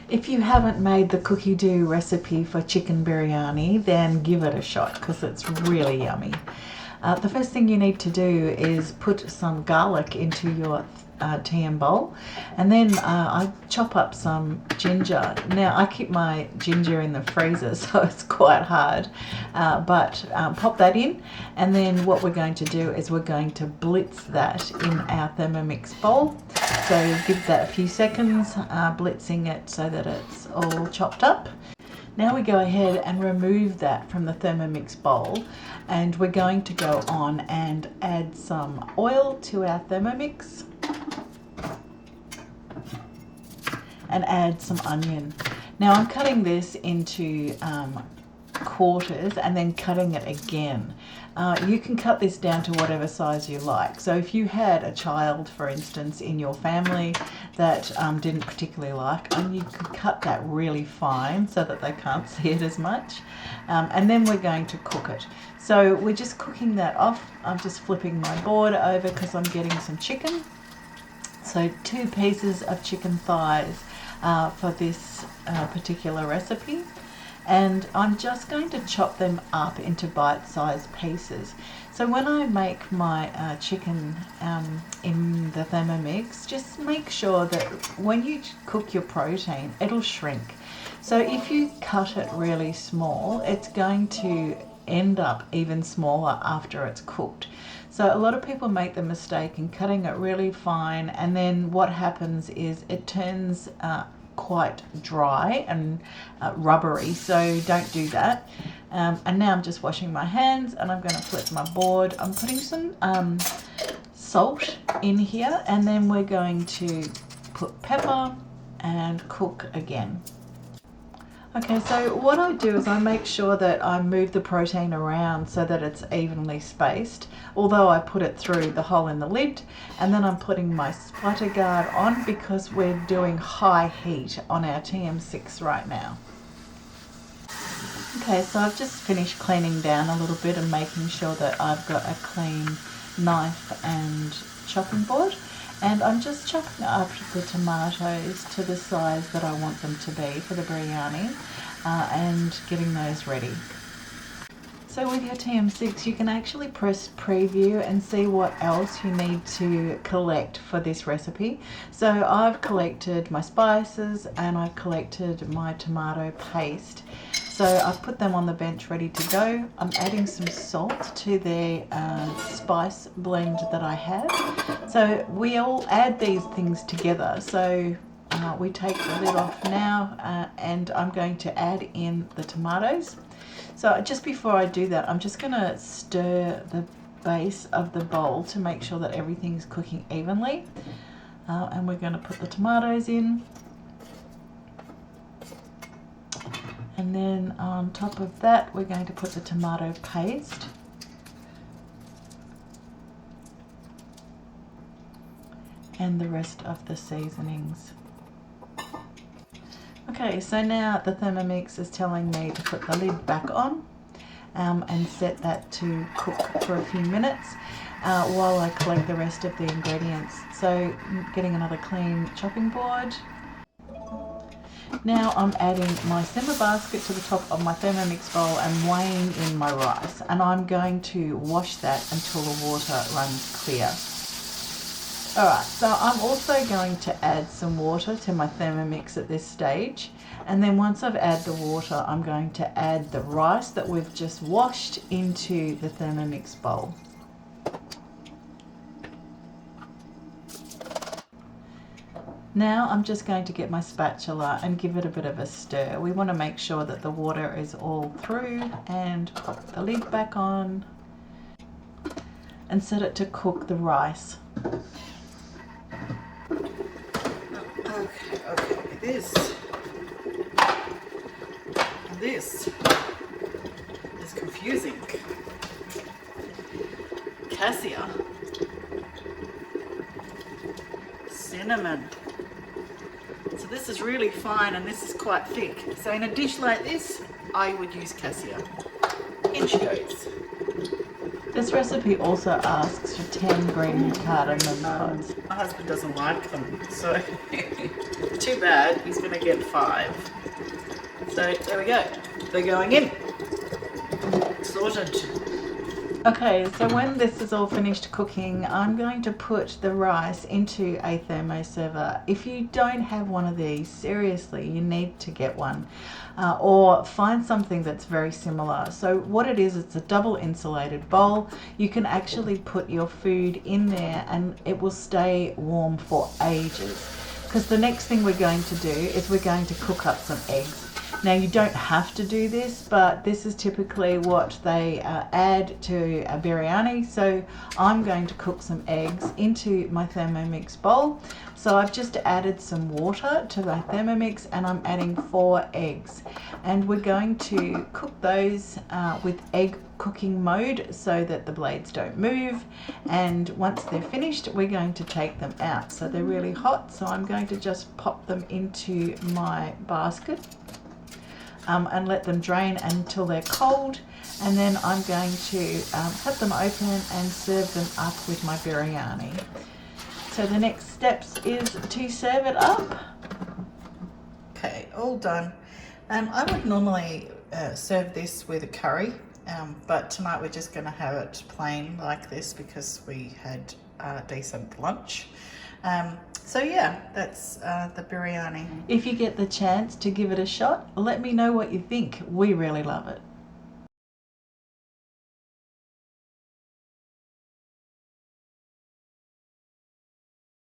If you haven't made the Cookidoo recipe for chicken biryani, then give it a shot because it's really yummy. The first thing you need to do is put some garlic into your TM bowl, and then I chop up some ginger. Now I keep my ginger in the freezer, so it's quite hard, but pop that in, and then what we're going to do is we're going to blitz that in our Thermomix bowl. So give that a few seconds, blitzing it so that it's all chopped up. Now we go ahead and remove that from the Thermomix bowl, and we're going to go on and add some oil to our Thermomix and add some onion. Now I'm cutting this into quarters and then cutting it again. You can cut this down to whatever size you like. So if you had a child, for instance, in your family that didn't particularly like onion, you could cut that really fine so that they can't see it as much. And then we're going to cook it. So we're just cooking that off. I'm just flipping my board over because I'm getting some chicken. So 2 pieces of chicken thighs for this particular recipe. And I'm just going to chop them up into bite-sized pieces. So when I make my chicken in the Thermomix, just make sure that when you cook your protein, it'll shrink. So if you cut it really small, it's going to end up even smaller after it's cooked. So a lot of people make the mistake in cutting it really fine, and then what happens is it turns quite dry and rubbery, so don't do that. And now I'm just washing my hands, and I'm going to flip my board. I'm putting some salt in here, and then we're going to put pepper and cook again. Okay, so what I do is I make sure that I move the protein around so that it's evenly spaced, although I put it through the hole in the lid, and then I'm putting my splatter guard on because we're doing high heat on our TM6 right now. Okay, so I've just finished cleaning down a little bit and making sure that I've got a clean knife and chopping board, and I'm just chopping up the tomatoes to the size that I want them to be for the biryani, and getting those ready. So with your TM6, you can actually press preview and see what else you need to collect for this recipe. So I've collected my spices and I've collected my tomato paste. So I've put them on the bench ready to go. I'm adding some salt to the spice blend that I have. So we all add these things together. So we take the lid off now, and I'm going to add in the tomatoes. So just before I do that, I'm just going to stir the base of the bowl to make sure that everything's cooking evenly. And we're going to put the tomatoes in. And then on top of that, we're going to put the tomato paste. And the rest of the seasonings. Okay, so now the Thermomix is telling me to put the lid back on and set that to cook for a few minutes while I collect the rest of the ingredients. So getting another clean chopping board. Now I'm adding my simmer basket to the top of my Thermomix bowl and weighing in my rice, and I'm going to wash that until the water runs clear. Alright, so I'm also going to add some water to my Thermomix at this stage, and then once I've added the water, I'm going to add the rice that we've just washed into the Thermomix bowl. Now I'm just going to get my spatula and give it a bit of a stir. We want to make sure that the water is all through, and put the lid back on and set it to cook the rice. Okay, this is confusing. Cassia, cinnamon. So this is really fine and this is quite thick. So in a dish like this, I would use cassia. In she goes. This recipe also asks for 10 green cardamom pods. My husband doesn't like them, so 10 too bad. He's going to get 5. So there we go. They're going in. Sorted. Okay, so when this is all finished cooking, I'm going to put the rice into a thermoserver. If you don't have one of these, seriously, you need to get one. Or find something that's very similar. So what it is, it's a double insulated bowl. You can actually put your food in there and it will stay warm for ages. Because the next thing we're going to do is we're going to cook up some eggs. Now you don't have to do this, but this is typically what they add to a biryani. So I'm going to cook some eggs into my Thermomix bowl. So I've just added some water to my Thermomix and I'm adding 4 eggs. And we're going to cook those with egg cooking mode so that the blades don't move. And once they're finished, we're going to take them out. So they're really hot, so I'm going to just pop them into my basket. And let them drain until they're cold, and then I'm going to cut them open and serve them up with my biryani. So the next steps is to serve it up. Okay, all done. I would normally serve this with a curry, but tonight we're just going to have it plain like this because we had a decent lunch. So yeah, that's the biryani. If you get the chance to give it a shot, let me know what you think. We really love it.